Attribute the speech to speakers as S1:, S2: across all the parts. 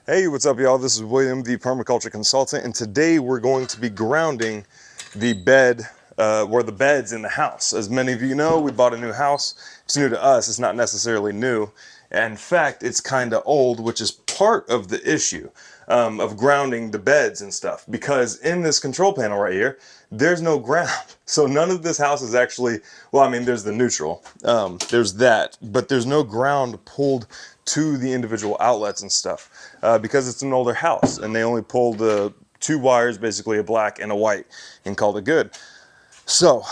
S1: Hey, what's up, y'all? This is William, the Permaculture Consultant, and today we're going to be grounding the bed, or the beds in the house. As many of you know, we bought a new house. It's new to us. It's not necessarily new. In fact, it's kind of old, which is part of the issue of grounding the beds and stuff. Because in this control panel right here, there's no ground. So none of this house is actually, well, I mean, there's the neutral. There's that, but there's no ground pulled to the individual outlets and stuff because it's an older house and they only pulled two wires, basically a black and a white, and called it good. So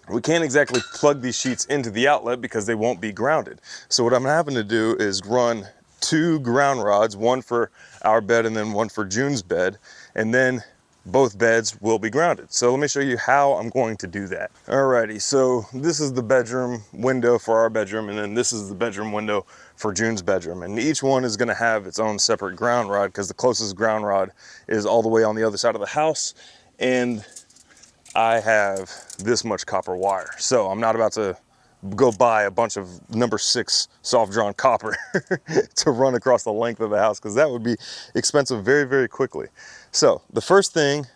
S1: we can't exactly plug these sheets into the outlet because they won't be grounded. So what I'm having to do is run two ground rods, one for our bed and then one for June's bed, and then both beds will be grounded. So let me show you how I'm going to do that. Alrighty, so this is the bedroom window for our bedroom, and then this is the bedroom window for June's bedroom. And each one is gonna have its own separate ground rod because the closest ground rod is all the way on the other side of the house. And I have this much copper wire. So I'm not about to go buy a bunch of number 6 soft drawn copper to run across the length of the house, because that would be expensive very, very quickly. So the first thing,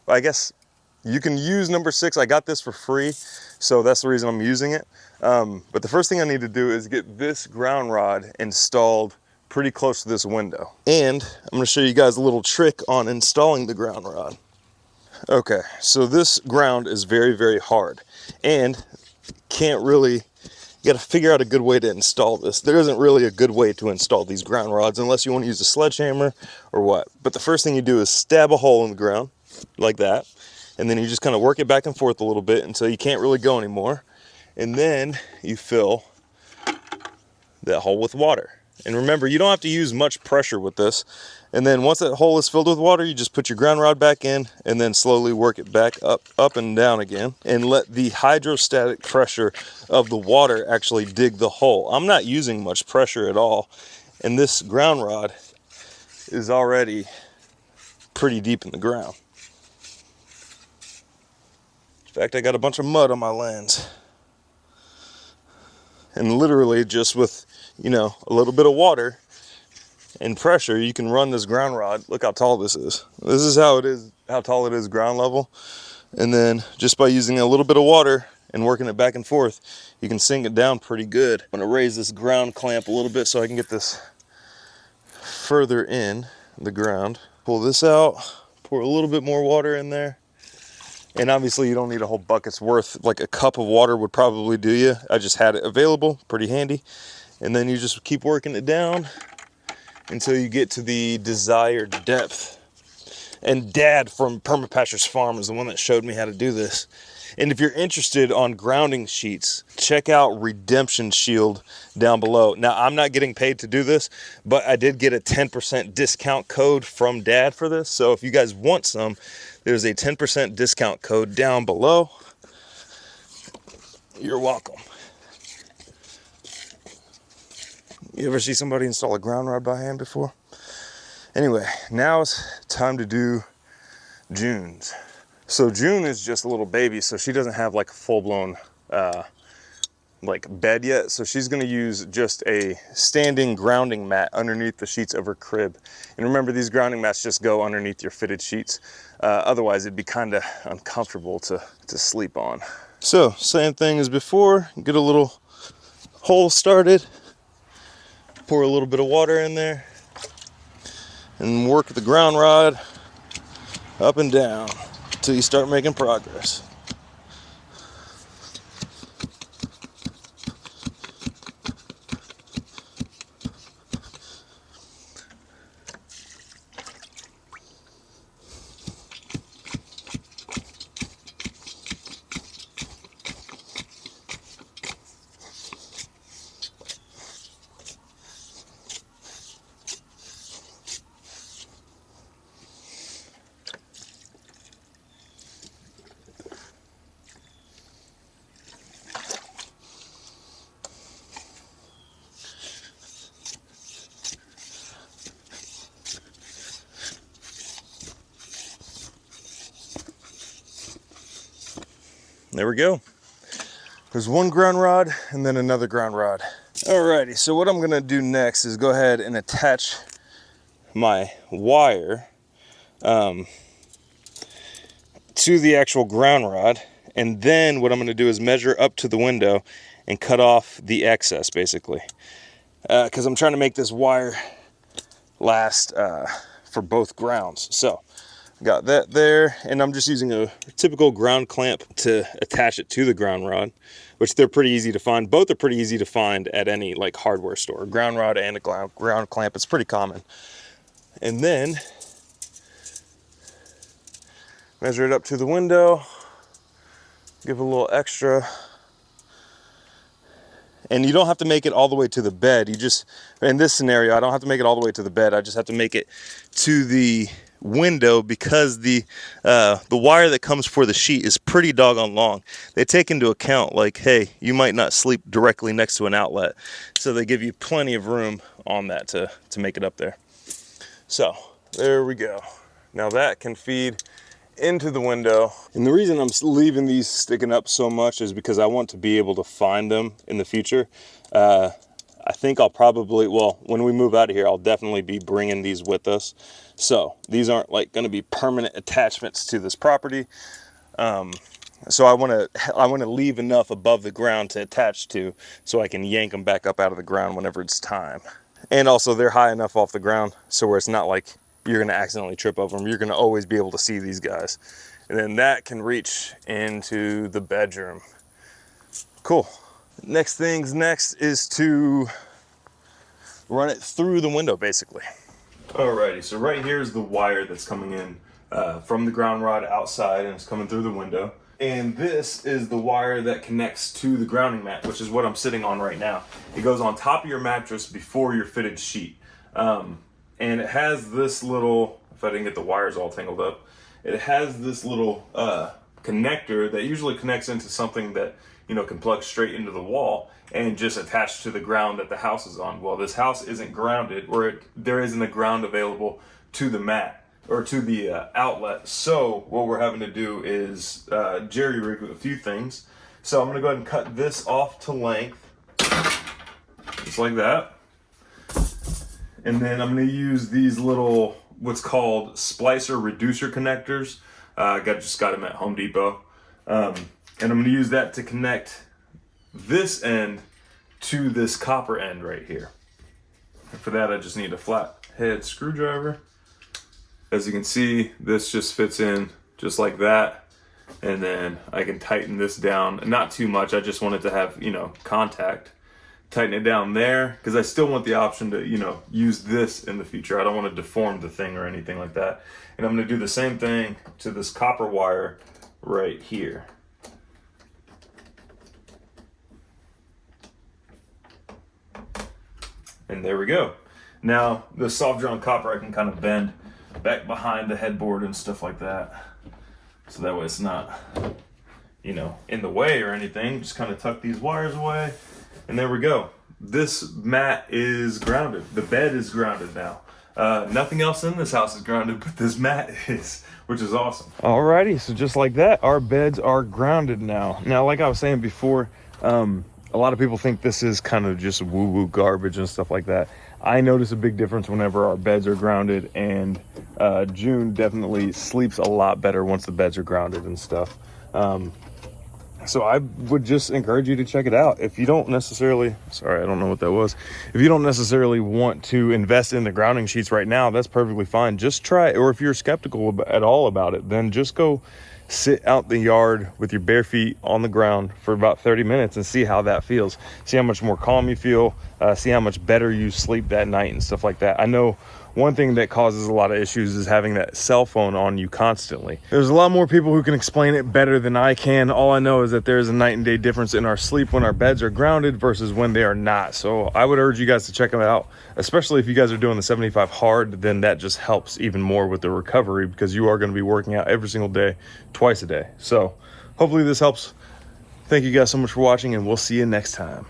S1: I guess you can use number 6. I got this for free, so that's the reason I'm using it. But the first thing I need to do is get this ground rod installed pretty close to this window. And I'm going to show you guys a little trick on installing the ground rod. Okay, so this ground is very, very hard and can't really, you got to figure out a good way to install this. There isn't really a good way to install these ground rods unless you want to use a sledgehammer or what. But the first thing you do is stab a hole in the ground like that, and then you just kind of work it back and forth a little bit until you can't really go anymore. And then you fill that hole with water. And remember, you don't have to use much pressure with this. And then once that hole is filled with water, you just put your ground rod back in and then slowly work it back up and down again, and let the hydrostatic pressure of the water actually dig the hole. I'm not using much pressure at all, and this ground rod is already pretty deep in the ground. In fact, I got a bunch of mud on my lens. And literally just with, you know, a little bit of water and pressure, you can run this ground rod. Look how tall this is. This is how it is, how tall it is ground level. And then just by using a little bit of water and working it back and forth, you can sink it down pretty good. I'm gonna raise this ground clamp a little bit so I can get this further in the ground. Pull this out, pour a little bit more water in there. And obviously you don't need a whole bucket's worth. Like a cup of water would probably do you. I just had it available, pretty handy. And then you just keep working it down until you get to the desired depth. And Dad from Permapatcher's Farm is the one that showed me how to do this. And if you're interested on grounding sheets, check out Redemption Shield down below. Now, I'm not getting paid to do this, but I did get a 10% discount code from Dad for this. So if you guys want some, there's a 10% discount code down below. You're welcome. You ever see somebody install a ground rod by hand before? Anyway, now it's time to do June's. So June is just a little baby, so she doesn't have like a full-blown like bed yet. So she's gonna use just a standing grounding mat underneath the sheets of her crib. And remember, these grounding mats just go underneath your fitted sheets. Otherwise it'd be kind of uncomfortable to sleep on. So same thing as before, get a little hole started, pour a little bit of water in there, and work the ground rod up and down until you start making progress. There we go. There's one ground rod and then another ground rod. Alrighty, so what I'm gonna do next is go ahead and attach my wire to the actual ground rod, and then what I'm going to do is measure up to the window and cut off the excess, basically, because I'm trying to make this wire last for both grounds. So got that there, and I'm just using a typical ground clamp to attach it to the ground rod, which they're pretty easy to find. Both are pretty easy to find at any like hardware store. Ground rod and a ground clamp, it's pretty common. And then measure it up to the window, give a little extra. And you don't have to make it all the way to the bed. You just, in this scenario, I don't have to make it all the way to the bed. I just have to make it to the window, because the wire that comes for the sheet is pretty doggone long. They take into account, like, hey, you might not sleep directly next to an outlet, so they give you plenty of room on that to make it up there. So there we go. Now that can feed into the window. And the reason I'm leaving these sticking up so much is because I want to be able to find them in the future. I think I'll probably, well, when we move out of here, I'll definitely be bringing these with us. So these aren't like going to be permanent attachments to this property. So I want to leave enough above the ground to attach to, so I can yank them back up out of the ground whenever it's time. And also they're high enough off the ground so where it's not like you're going to accidentally trip over them. You're going to always be able to see these guys. And then that can reach into the bedroom. Cool. Next things next is to run it through the window, basically. Alrighty, so right here is the wire that's coming in from the ground rod outside, and it's coming through the window. And this is the wire that connects to the grounding mat, which is what I'm sitting on right now. It goes on top of your mattress before your fitted sheet. And it has this little, if I didn't get the wires all tangled up, it has this little connector that usually connects into something that, you know, can plug straight into the wall and just attach to the ground that the house is on. Well, this house isn't grounded, or there isn't a ground available to the mat or to the outlet. So what we're having to do is jerry rig with a few things. So I'm gonna go ahead and cut this off to length, just like that. And then I'm going to use these little, what's called splicer reducer connectors. Just got them at Home Depot. And I'm going to use that to connect this end to this copper end right here. And for that, I just need a flat head screwdriver. As you can see, this just fits in just like that. And then I can tighten this down, not too much. I just want it to have, you know, contact. Tighten it down there, because I still want the option to, you know, use this in the future. I don't want to deform the thing or anything like that. And I'm going to do the same thing to this copper wire right here. And there we go. Now the soft drawn copper I can kind of bend back behind the headboard and stuff like that, so that way it's not, you know, in the way or anything. Just kind of tuck these wires away. And there we go. This mat is grounded. The bed is grounded now. Nothing else in this house is grounded, but this mat is, which is awesome. Alrighty, so just like that, our beds are grounded now. Now, like I was saying before, a lot of people think this is kind of just woo-woo garbage and stuff like that. I notice a big difference whenever our beds are grounded, and June definitely sleeps a lot better once the beds are grounded and stuff. So I would just encourage you to check it out. If you don't necessarily, sorry, I don't know what that was. If you don't necessarily want to invest in the grounding sheets right now, that's perfectly fine. Just try it. Or if you're skeptical at all about it, then just go sit out in the yard with your bare feet on the ground for about 30 minutes and see how that feels. See how much more calm you feel, see how much better you sleep that night and stuff like that. I know one thing that causes a lot of issues is having that cell phone on you constantly. There's a lot more people who can explain it better than I can. All I know is that there's a night and day difference in our sleep when our beds are grounded versus when they are not. So I would urge you guys to check them out, especially if you guys are doing the 75 hard. Then that just helps even more with the recovery, because you are going to be working out every single day, twice a day. So hopefully this helps. Thank you guys so much for watching, and we'll see you next time.